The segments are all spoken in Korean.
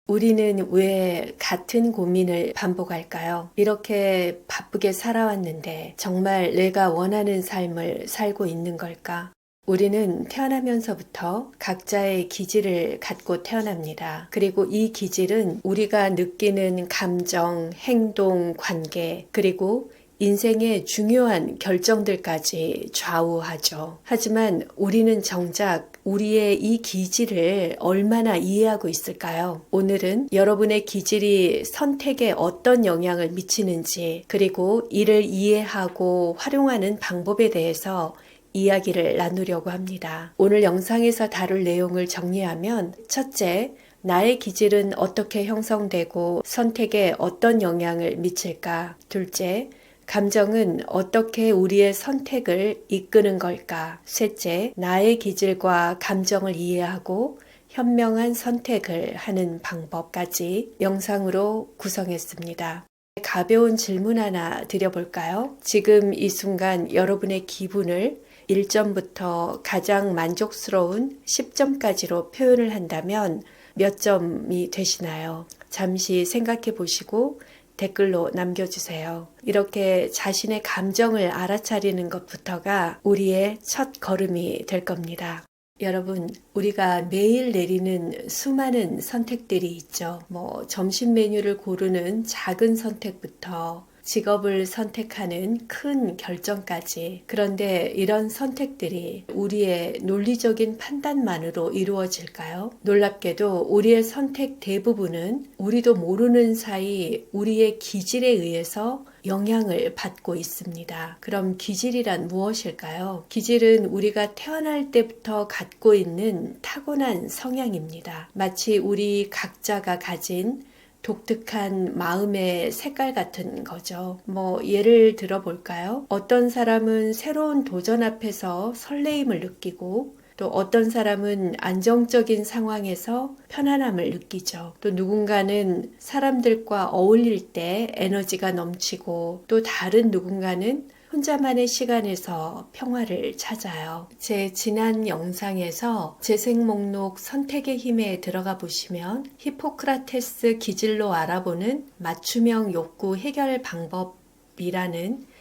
우리는 왜 같은 고민을 반복할까요? 이렇게 바쁘게 살아왔는데 정말 내가 원하는 삶을 살고 있는 걸까? 우리는 태어나면서부터 각자의 기질을 갖고 태어납니다. 그리고 이 기질은 우리가 느끼는 감정, 행동, 관계, 그리고 인생의 중요한 결정들까지 좌우하죠. 하지만 우리는 정작 우리의 이 기질을 얼마나 이해하고 있을까요? 오늘은 여러분의 기질이 선택에 어떤 영향을 미치는지, 그리고 이를 이해하고 활용하는 방법에 대해서 이야기를 나누려고 합니다. 오늘 영상에서 다룰 내용을 정리하면, 첫째, 나의 기질은 어떻게 형성되고 선택에 어떤 영향을 미칠까? 둘째, 감정은 어떻게 우리의 선택을 이끄는 걸까? 셋째, 나의 기질과 감정을 이해하고 현명한 선택을 하는 방법까지 영상으로 구성했습니다. 가벼운 질문 하나 드려볼까요? 지금 이 순간 여러분의 기분을 1점부터 가장 만족스러운 10점까지로 표현을 한다면 몇 점이 되시나요? 잠시 생각해 보시고 댓글로 남겨주세요. 이렇게 자신의 감정을 알아차리는 것부터가 우리의 첫 걸음이 될 겁니다. 여러분, 우리가 매일 내리는 수많은 선택들이 있죠. 점심 메뉴를 고르는 작은 선택부터 직업을 선택하는 큰 결정까지. 그런데 이런 선택들이 우리의 논리적인 판단만으로 이루어질까요? 놀랍게도 우리의 선택 대부분은 우리도 모르는 사이 우리의 기질에 의해서 영향을 받고 있습니다. 그럼 기질이란 무엇일까요? 기질은 우리가 태어날 때부터 갖고 있는 타고난 성향입니다. 마치 우리 각자가 가진 독특한 마음의 색깔 같은 거죠. 예를 들어 볼까요? 어떤 사람은 새로운 도전 앞에서 설레임을 느끼고, 또 어떤 사람은 안정적인 상황에서 편안함을 느끼죠. 또 누군가는 사람들과 어울릴 때 에너지가 넘치고, 또 다른 누군가는 혼자만의 시간에서 평화를 찾아요. 제 지난 영상에서 재생 목록 선택의 힘에 들어가 보시면 히포크라테스 기질로 알아보는 맞춤형 욕구 해결 방법이라는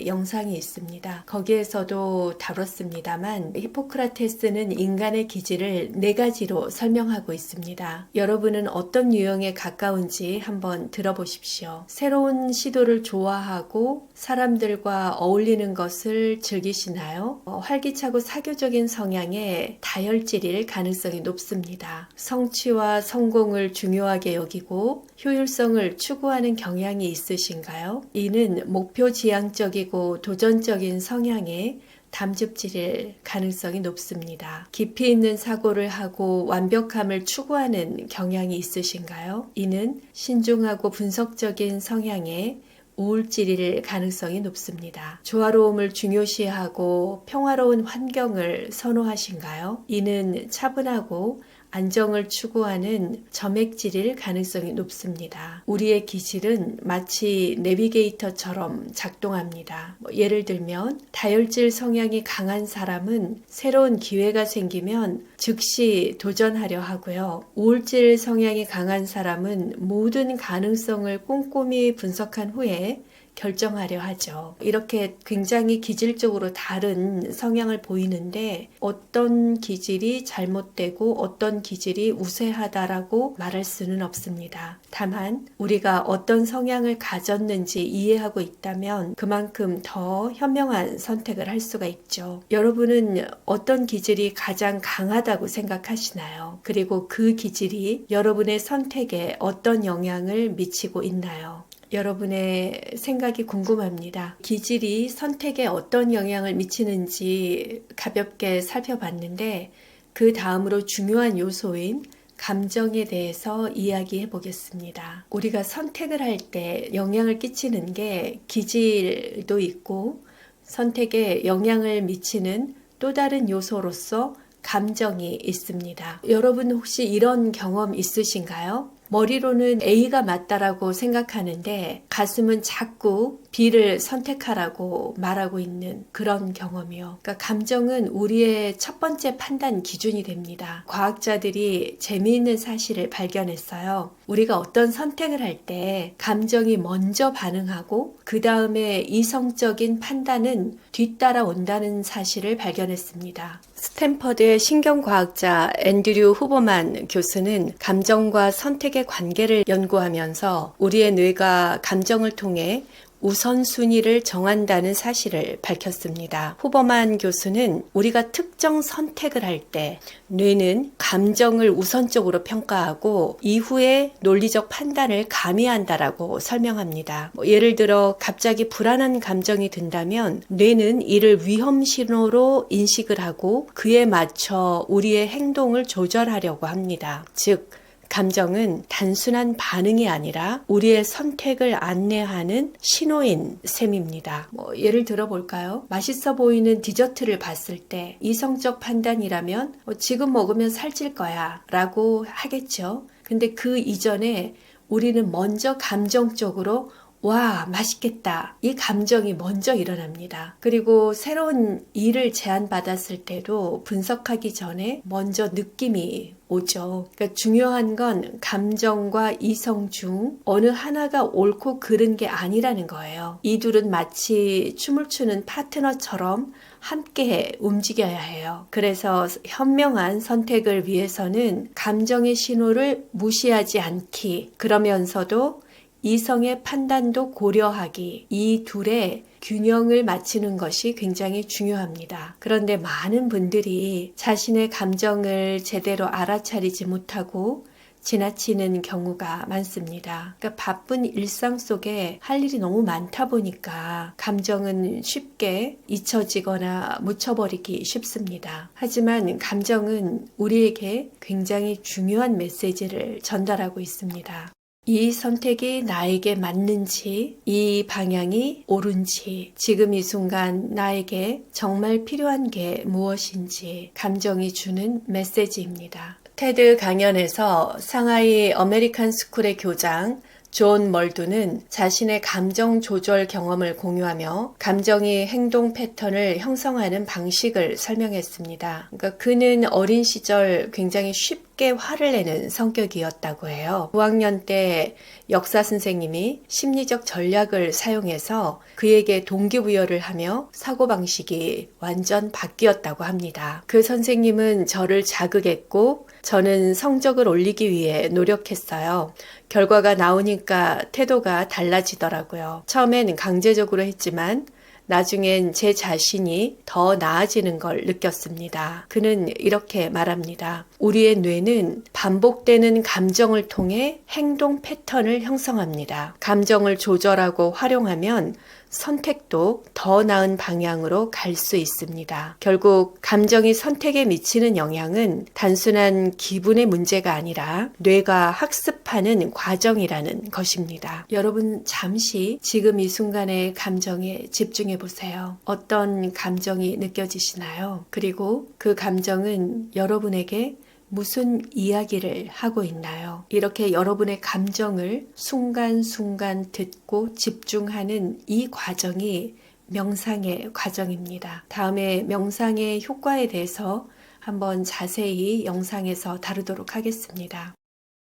영상이 있습니다. 거기에서도 다뤘습니다만 히포크라테스는 인간의 기질을 4가지로 설명하고 있습니다. 여러분은 어떤 유형에 가까운지 한번 들어보십시오. 새로운 시도를 좋아하고 사람들과 어울리는 것을 즐기시나요? 활기차고 사교적인 성향의 다혈질일 가능성이 높습니다. 성취와 성공을 중요하게 여기고 효율성을 추구하는 경향이 있으신가요? 이는 목표 지향적이고 도전적인 성향의 담즙질일 가능성이 높습니다. 깊이 있는 사고를 하고 완벽함을 추구하는 경향이 있으신가요? 이는 신중하고 분석적인 성향의 우울질일 가능성이 높습니다. 조화로움을 중요시하고 평화로운 환경을 선호하신가요? 이는 차분하고 안정을 추구하는 점액질일 가능성이 높습니다. 우리의 기질은 마치 내비게이터처럼 작동합니다. 예를 들면 다혈질 성향이 강한 사람은 새로운 기회가 생기면 즉시 도전하려 하고요. 우울질 성향이 강한 사람은 모든 가능성을 꼼꼼히 분석한 후에 결정하려 하죠. 이렇게 굉장히 기질적으로 다른 성향을 보이는데 어떤 기질이 잘못되고 어떤 기질이 우세하다라고 말할 수는 없습니다. 다만 우리가 어떤 성향을 가졌는지 이해하고 있다면 그만큼 더 현명한 선택을 할 수가 있죠. 여러분은 어떤 기질이 가장 강하다고 생각하시나요? 그리고 그 기질이 여러분의 선택에 어떤 영향을 미치고 있나요? 여러분의 생각이 궁금합니다. 기질이 선택에 어떤 영향을 미치는지 가볍게 살펴봤는데 그 다음으로 중요한 요소인 감정에 대해서 이야기해 보겠습니다. 우리가 선택을 할 때 영향을 끼치는 게 기질도 있고 선택에 영향을 미치는 또 다른 요소로서 감정이 있습니다. 여러분 혹시 이런 경험 있으신가요? 머리로는 A가 맞다라고 생각하는데 가슴은 자꾸 B를 선택하라고 말하고 있는 그런 경험이요. 그러니까 감정은 우리의 첫 번째 판단 기준이 됩니다. 과학자들이 재미있는 사실을 발견했어요. 우리가 어떤 선택을 할 때 감정이 먼저 반응하고 그 다음에 이성적인 판단은 뒤따라 온다는 사실을 발견했습니다. 스탠퍼드의 신경과학자 앤드류 후버만 교수는 감정과 선택의 관계를 연구하면서 우리의 뇌가 감정을 통해 우선순위를 정한다는 사실을 밝혔습니다. 후버만 교수는 우리가 특정 선택을 할 때 뇌는 감정을 우선적으로 평가하고 이후에 논리적 판단을 가미한다라고 설명합니다. 예를 들어 갑자기 불안한 감정이 든다면 뇌는 이를 위험 신호로 인식을 하고 그에 맞춰 우리의 행동을 조절하려고 합니다. 즉 감정은 단순한 반응이 아니라 우리의 선택을 안내하는 신호인 셈입니다. 예를 들어볼까요? 맛있어 보이는 디저트를 봤을 때 이성적 판단이라면 지금 먹으면 살찔 거야 라고 하겠죠. 근데 그 이전에 우리는 먼저 감정적으로 와, 맛있겠다. 이 감정이 먼저 일어납니다. 그리고 새로운 일을 제안받았을 때도 분석하기 전에 먼저 느낌이 오죠. 그러니까 중요한 건 감정과 이성 중 어느 하나가 옳고 그른 게 아니라는 거예요. 이 둘은 마치 춤을 추는 파트너처럼 함께 움직여야 해요. 그래서 현명한 선택을 위해서는 감정의 신호를 무시하지 않기, 그러면서도 이성의 판단도 고려하기, 이 둘의 균형을 맞추는 것이 굉장히 중요합니다. 그런데 많은 분들이 자신의 감정을 제대로 알아차리지 못하고 지나치는 경우가 많습니다. 그러니까 바쁜 일상 속에 할 일이 너무 많다 보니까 감정은 쉽게 잊혀지거나 묻혀버리기 쉽습니다. 하지만 감정은 우리에게 굉장히 중요한 메시지를 전달하고 있습니다. 이 선택이 나에게 맞는지, 이 방향이 옳은지, 지금 이 순간 나에게 정말 필요한 게 무엇인지 감정이 주는 메시지입니다. 테드 강연에서 상하이 어메리칸 스쿨의 교장 존 멀두는 자신의 감정 조절 경험을 공유하며 감정이 행동 패턴을 형성하는 방식을 설명했습니다. 그러니까 그는 어린 시절 굉장히 쉽게 화를 내는 성격이었다고 해요. 9학년 때 역사 선생님이 심리적 전략을 사용해서 그에게 동기부여를 하며 사고방식이 완전 바뀌었다고 합니다. 그 선생님은 저를 자극했고 저는 성적을 올리기 위해 노력했어요. 결과가 나오니까 태도가 달라지더라고요. 처음엔 강제적으로 했지만 나중엔 제 자신이 더 나아지는 걸 느꼈습니다. 그는 이렇게 말합니다. 우리의 뇌는 반복되는 감정을 통해 행동 패턴을 형성합니다. 감정을 조절하고 활용하면 선택도 더 나은 방향으로 갈 수 있습니다. 결국 감정이 선택에 미치는 영향은 단순한 기분의 문제가 아니라 뇌가 학습하는 과정이라는 것입니다. 여러분 잠시 지금 이 순간의 감정에 집중해 보세요. 어떤 감정이 느껴지시나요? 그리고 그 감정은 여러분에게 무슨 이야기를 하고 있나요? 이렇게 여러분의 감정을 순간순간 듣고 집중하는 이 과정이 명상의 과정입니다. 다음에 명상의 효과에 대해서 한번 자세히 영상에서 다루도록 하겠습니다.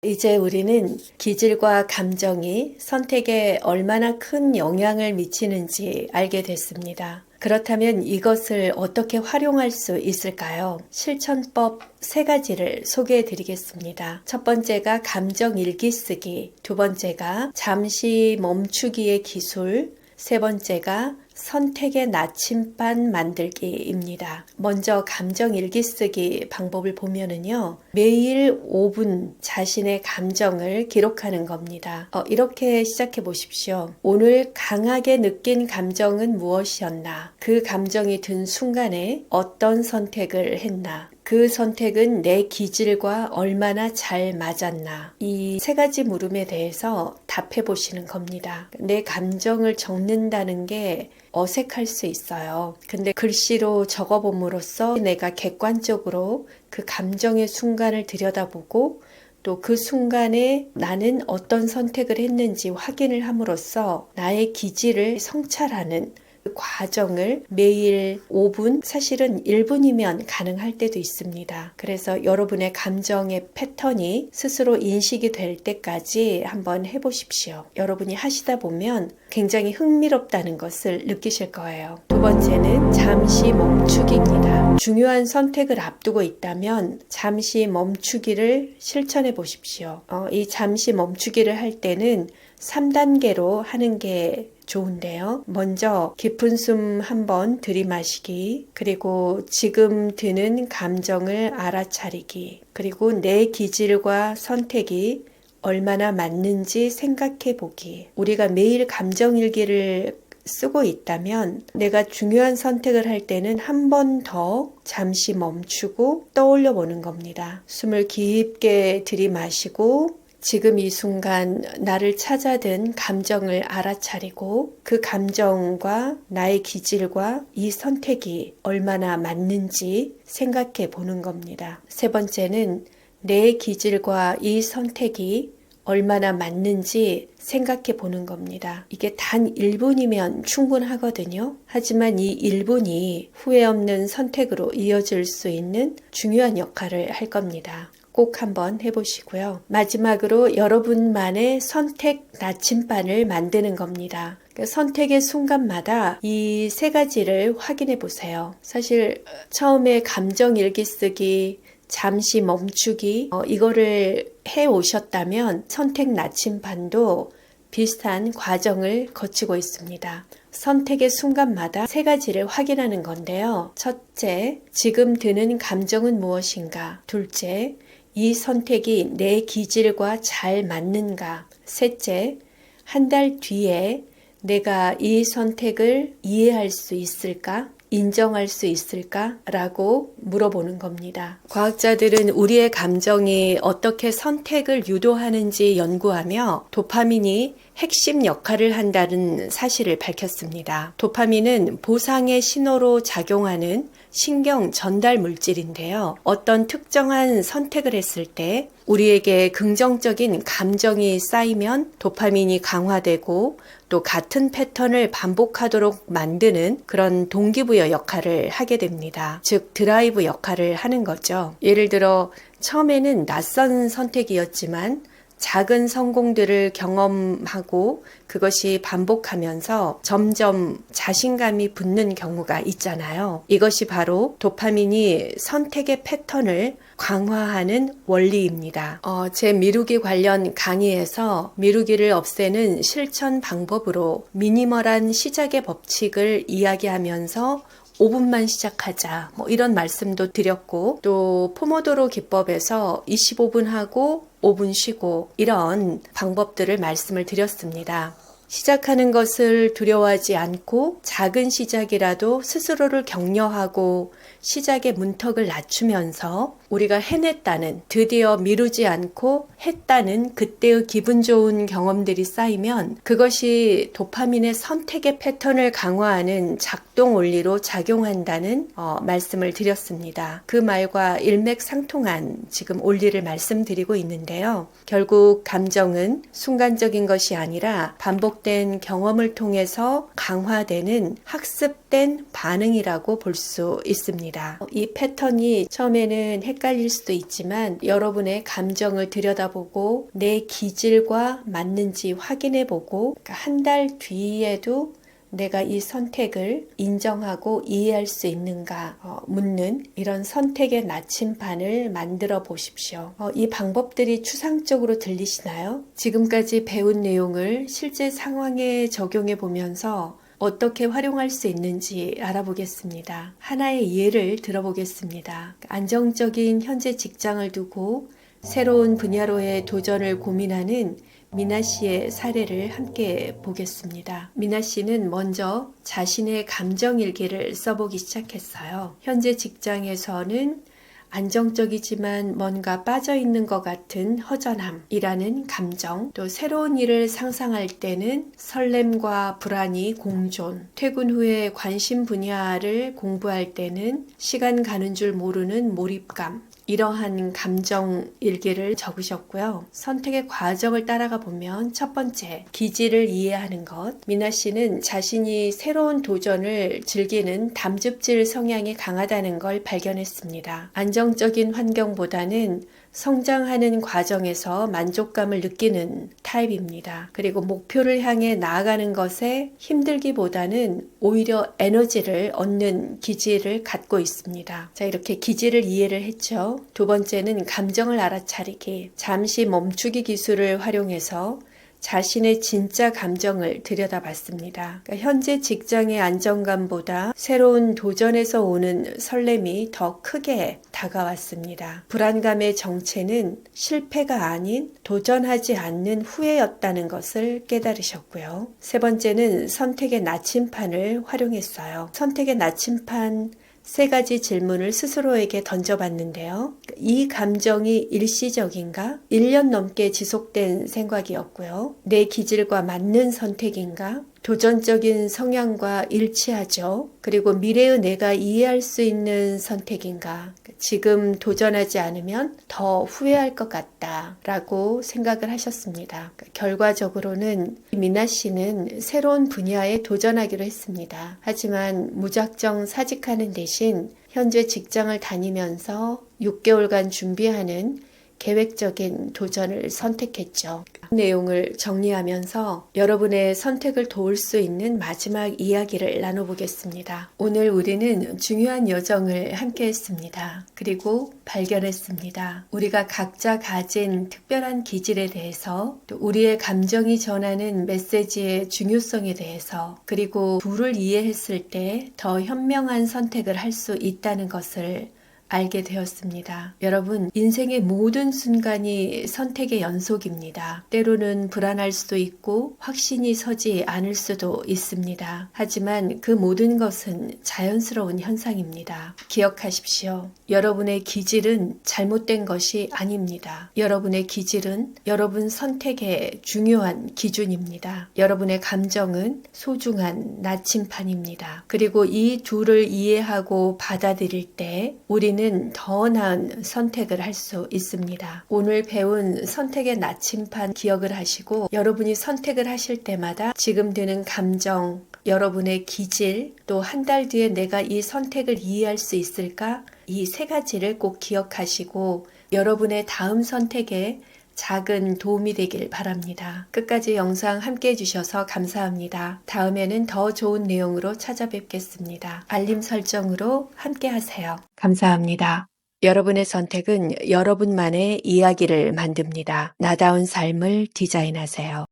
이제 우리는 기질과 감정이 선택에 얼마나 큰 영향을 미치는지 알게 됐습니다. 그렇다면 이것을 어떻게 활용할 수 있을까요? 실천법 3가지를 소개해 드리겠습니다. 첫 번째가 감정 일기 쓰기, 두 번째가 잠시 멈추기의 기술, 세 번째가 선택의 나침반 만들기입니다. 먼저 감정 일기 쓰기 방법을 보면은요, 매일 5분 자신의 감정을 기록하는 겁니다. 이렇게 시작해 보십시오. 오늘 강하게 느낀 감정은 무엇이었나? 그 감정이 든 순간에 어떤 선택을 했나? 그 선택은 내 기질과 얼마나 잘 맞았나? 이 3가지 물음에 대해서 답해 보시는 겁니다. 내 감정을 적는다는 게 어색할 수 있어요. 근데 글씨로 적어봄으로써 내가 객관적으로 그 감정의 순간을 들여다보고 또 그 순간에 나는 어떤 선택을 했는지 확인을 함으로써 나의 기질을 성찰하는 그 과정을 매일 5분, 사실은 1분이면 가능할 때도 있습니다. 그래서 여러분의 감정의 패턴이 스스로 인식이 될 때까지 한번 해보십시오. 여러분이 하시다 보면 굉장히 흥미롭다는 것을 느끼실 거예요. 두 번째는 잠시 멈추기입니다. 중요한 선택을 앞두고 있다면 잠시 멈추기를 실천해 보십시오. 이 잠시 멈추기를 할 때는 3단계로 하는 게 좋은데요. 먼저 깊은 숨 한번 들이마시기, 그리고 지금 드는 감정을 알아차리기, 그리고 내 기질과 선택이 얼마나 맞는지 생각해 보기. 우리가 매일 감정일기를 쓰고 있다면 내가 중요한 선택을 할 때는 한 번 더 잠시 멈추고 떠올려 보는 겁니다. 숨을 깊게 들이마시고 지금 이 순간 나를 찾아든 감정을 알아차리고 그 감정과 나의 기질과 이 선택이 얼마나 맞는지 생각해 보는 겁니다. 세 번째는 내 기질과 이 선택이 얼마나 맞는지 생각해 보는 겁니다. 이게 단 1분이면 충분하거든요. 하지만 이 1분이 후회 없는 선택으로 이어질 수 있는 중요한 역할을 할 겁니다. 꼭 한번 해보시고요. 마지막으로 여러분만의 선택 나침반을 만드는 겁니다. 선택의 순간마다 이 세 가지를 확인해 보세요. 사실 처음에 감정 일기 쓰기, 잠시 멈추기 이거를 해 오셨다면 선택 나침반도 비슷한 과정을 거치고 있습니다. 선택의 순간마다 세 가지를 확인하는 건데요. 첫째, 지금 드는 감정은 무엇인가? 둘째, 이 선택이 내 기질과 잘 맞는가? 셋째, 한 달 뒤에 내가 이 선택을 이해할 수 있을까? 인정할 수 있을까? 라고 물어보는 겁니다. 과학자들은 우리의 감정이 어떻게 선택을 유도하는지 연구하며 도파민이 핵심 역할을 한다는 사실을 밝혔습니다. 도파민은 보상의 신호로 작용하는 신경 전달 물질인데요. 어떤 특정한 선택을 했을 때 우리에게 긍정적인 감정이 쌓이면 도파민이 강화되고 또 같은 패턴을 반복하도록 만드는 그런 동기부여 역할을 하게 됩니다. 즉 드라이브 역할을 하는 거죠. 예를 들어 처음에는 낯선 선택이었지만 작은 성공들을 경험하고 그것이 반복하면서 점점 자신감이 붙는 경우가 있잖아요. 이것이 바로 도파민이 선택의 패턴을 강화하는 원리입니다. 제 미루기 관련 강의에서 미루기를 없애는 실천 방법으로 미니멀한 시작의 법칙을 이야기하면서 5분만 시작하자 이런 말씀도 드렸고 또 포모도로 기법에서 25분 하고 5분 쉬고 이런 방법들을 말씀을 드렸습니다. 시작하는 것을 두려워하지 않고 작은 시작이라도 스스로를 격려하고 시작의 문턱을 낮추면서 우리가 해냈다는, 드디어 미루지 않고 했다는 그때의 기분 좋은 경험들이 쌓이면 그것이 도파민의 선택의 패턴을 강화하는 작동 원리로 작용한다는 말씀을 드렸습니다. 그 말과 일맥상통한 지금 원리를 말씀드리고 있는데요. 결국 감정은 순간적인 것이 아니라 반복된 경험을 통해서 강화되는 학습된 반응이라고 볼 수 있습니다. 이 패턴이 처음에는 헷갈릴 수도 있지만 여러분의 감정을 들여다보고 내 기질과 맞는지 확인해보고 한 달 뒤에도 내가 이 선택을 인정하고 이해할 수 있는가 묻는 이런 선택의 나침반을 만들어 보십시오. 이 방법들이 추상적으로 들리시나요? 지금까지 배운 내용을 실제 상황에 적용해 보면서 어떻게 활용할 수 있는지 알아보겠습니다. 하나의 예를 들어보겠습니다. 안정적인 현재 직장을 두고 새로운 분야로의 도전을 고민하는 미나 씨의 사례를 함께 보겠습니다. 미나 씨는 먼저 자신의 감정 일기를 써보기 시작했어요. 현재 직장에서는 안정적이지만 뭔가 빠져있는 것 같은 허전함이라는 감정, 또 새로운 일을 상상할 때는 설렘과 불안이 공존, 퇴근 후에 관심 분야를 공부할 때는 시간 가는 줄 모르는 몰입감, 이러한 감정 일기를 적으셨고요. 선택의 과정을 따라가 보면 첫 번째, 기질을 이해하는 것. 미나 씨는 자신이 새로운 도전을 즐기는 담즙질 성향이 강하다는 걸 발견했습니다. 안정적인 환경보다는 성장하는 과정에서 만족감을 느끼는 타입입니다. 그리고 목표를 향해 나아가는 것에 힘들기보다는 오히려 에너지를 얻는 기질을 갖고 있습니다. 자, 이렇게 기질을 이해를 했죠. 두 번째는 감정을 알아차리기. 잠시 멈추기 기술을 활용해서 자신의 진짜 감정을 들여다봤습니다. 그러니까 현재 직장의 안정감보다 새로운 도전에서 오는 설렘이 더 크게 다가왔습니다. 불안감의 정체는 실패가 아닌 도전하지 않는 후회였다는 것을 깨달으셨고요. 세 번째는 선택의 나침판을 활용했어요. 선택의 나침판 세 가지 질문을 스스로에게 던져봤는데요. 이 감정이 일시적인가? 1년 넘게 지속된 생각이었고요. 내 기질과 맞는 선택인가? 도전적인 성향과 일치하죠. 그리고 미래의 내가 이해할 수 있는 선택인가? 지금 도전하지 않으면 더 후회할 것 같다라고 생각을 하셨습니다. 결과적으로는 미나 씨는 새로운 분야에 도전하기로 했습니다. 하지만 무작정 사직하는 대신 현재 직장을 다니면서 6개월간 준비하는 계획적인 도전을 선택했죠. 내용을 정리하면서 여러분의 선택을 도울 수 있는 마지막 이야기를 나눠보겠습니다. 오늘 우리는 중요한 여정을 함께 했습니다. 그리고 발견했습니다. 우리가 각자 가진 특별한 기질에 대해서, 또 우리의 감정이 전하는 메시지의 중요성에 대해서, 그리고 둘을 이해했을 때 더 현명한 선택을 할 수 있다는 것을 알게 되었습니다. 여러분, 인생의 모든 순간이 선택의 연속입니다. 때로는 불안할 수도 있고 확신이 서지 않을 수도 있습니다. 하지만 그 모든 것은 자연스러운 현상입니다. 기억하십시오. 여러분의 기질은 잘못된 것이 아닙니다. 여러분의 기질은 여러분 선택의 중요한 기준입니다. 여러분의 감정은 소중한 나침판입니다. 그리고 이 둘을 이해하고 받아들일 때 우리는 더 나은 선택을 할 수 있습니다. 오늘 배운 선택의 나침판 기억을 하시고 여러분이 선택을 하실 때마다 지금 드는 감정, 여러분의 기질, 또 한 달 뒤에 내가 이 선택을 이해할 수 있을까? 이 세 가지를 꼭 기억하시고 여러분의 다음 선택에 작은 도움이 되길 바랍니다. 끝까지 영상 함께 해주셔서 감사합니다. 다음에는 더 좋은 내용으로 찾아뵙겠습니다. 알림 설정으로 함께 하세요. 감사합니다. 여러분의 선택은 여러분만의 이야기를 만듭니다. 나다운 삶을 디자인하세요.